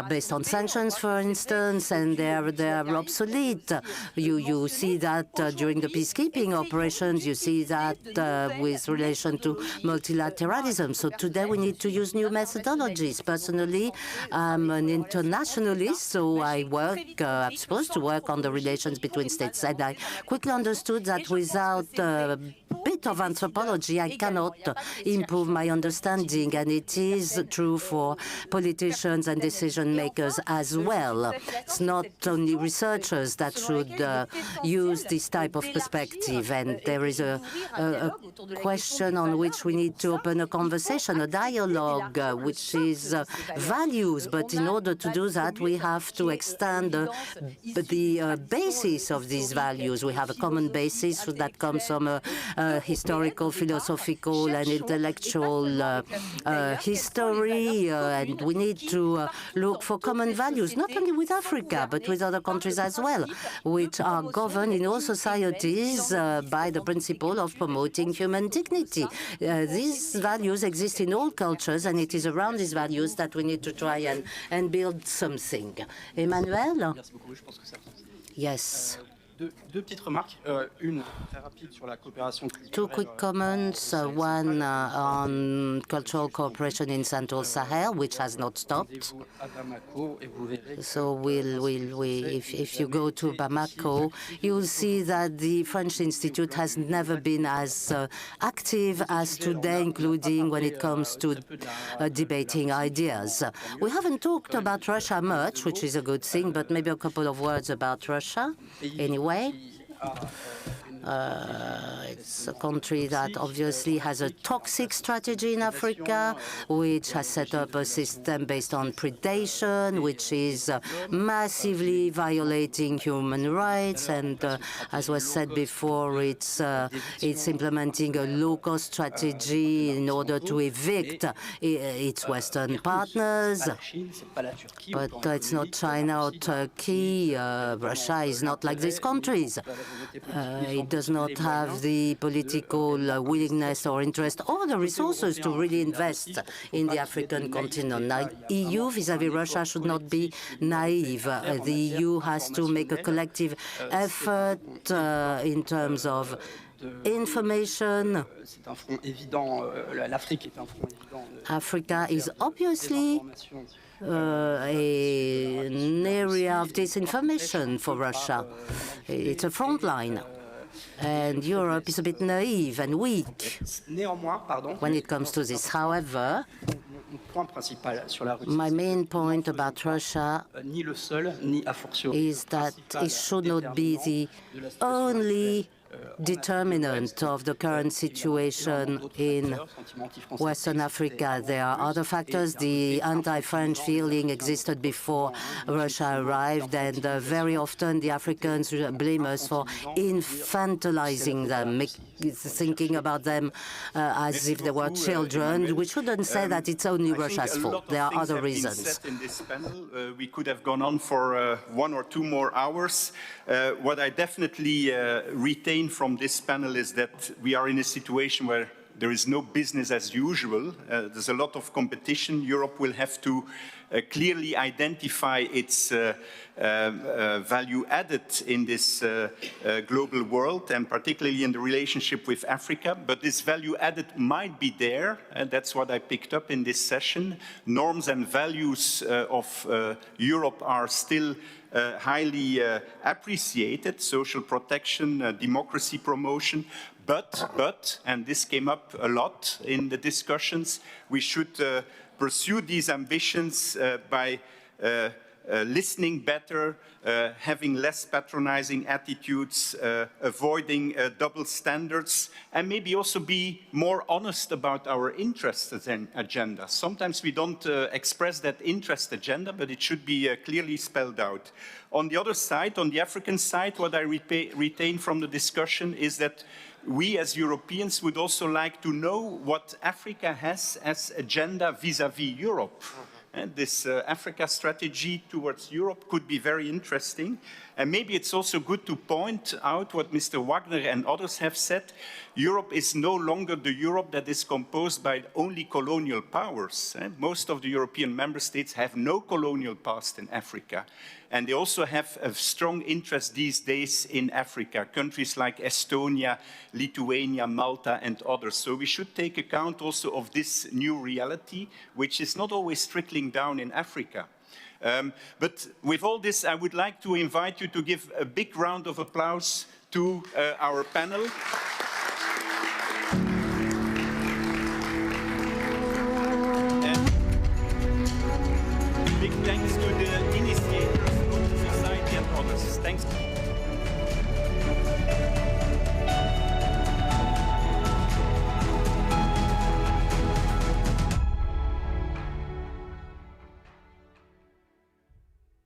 based on sanctions, for instance, and they're obsolete. You see that during the peacekeeping operations, you see that with relation to multilateralism. So today we need to use new methodologies. Personally, I'm an internationalist, so I'm supposed to work on the relations between states. And I quickly understood that without a bit of anthropology, I cannot improve my understanding. And it is true for politicians and decision makers as well. It's not only researchers that should use this type of perspective. And there is a question on which we need to open a conversation, a dialogue, which is values. But in order to do that, we have to extend the basis of these values. We have a common basis that comes from a historical, philosophical, and intellectual history, and we need to look for common values, not only with Africa, but with other countries as well, which are governed in all societies by the principle of promoting human dignity. These values exist in all cultures, and it is around these values that we need to try and build something. Emmanuel? Yes. Deux petites remarques. Une très rapide sur la coopération culturelle. Two quick comments. One on cultural cooperation in Central Sahel, which has not stopped. So if you go to Bamako, you'll see that the French Institute has never been as active as today, including when it comes to debating ideas. We haven't talked about Russia much, which is a good thing, but maybe a couple of words about Russia anyway. It's a country that obviously has a toxic strategy in Africa, which has set up a system based on predation, which is massively violating human rights. And as was said before, it's implementing a low-cost strategy in order to evict its Western partners. But it's not China or Turkey. Russia is not like these countries. It does not have the political willingness or interest or the resources to really invest in the African continent. Now, EU vis-à-vis Russia should not be naive. The EU has to make a collective effort in terms of information. Africa is obviously an area of disinformation for Russia. It's a front line. And Europe is a bit naive and weak when it comes to this. However, my main point about Russia is that it should not be the only determinant of the current situation in Western Africa. There are other factors. The anti-French feeling existed before Russia arrived, and very often the Africans blame us for infantilizing them, thinking about them as if they were children. We shouldn't say that it's only Russia's fault. There are other reasons. In this panel, we could have gone on for 1 or 2 more hours. What I definitely retain from this panel is that we are in a situation where there is no business as usual. There's a lot of competition. Europe will have to clearly identify its value added in this global world, and particularly in the relationship with Africa. But this value added might be there, and that's what I picked up in this session. Norms and values of Europe are still highly appreciated: social protection, democracy promotion. But, and this came up a lot in the discussions, we should pursue these ambitions by listening better, having less patronizing attitudes, avoiding double standards, and maybe also be more honest about our interest agenda. Sometimes we don't express that interest agenda, but it should be clearly spelled out. On the other side, on the African side, what I retain from the discussion is that we as Europeans would also like to know what Africa has as agenda vis-à-vis Europe. And this Africa strategy towards Europe could be very interesting. And maybe it's also good to point out what Mr. Wagner and others have said. Europe is no longer the Europe that is composed by only colonial powers. Most of the European member states have no colonial past in Africa. And they also have a strong interest these days in Africa, countries like Estonia, Lithuania, Malta, and others. So we should take account also of this new reality, which is not always trickling down in Africa. But with all this, I would like to invite you to give a big round of applause to our panel.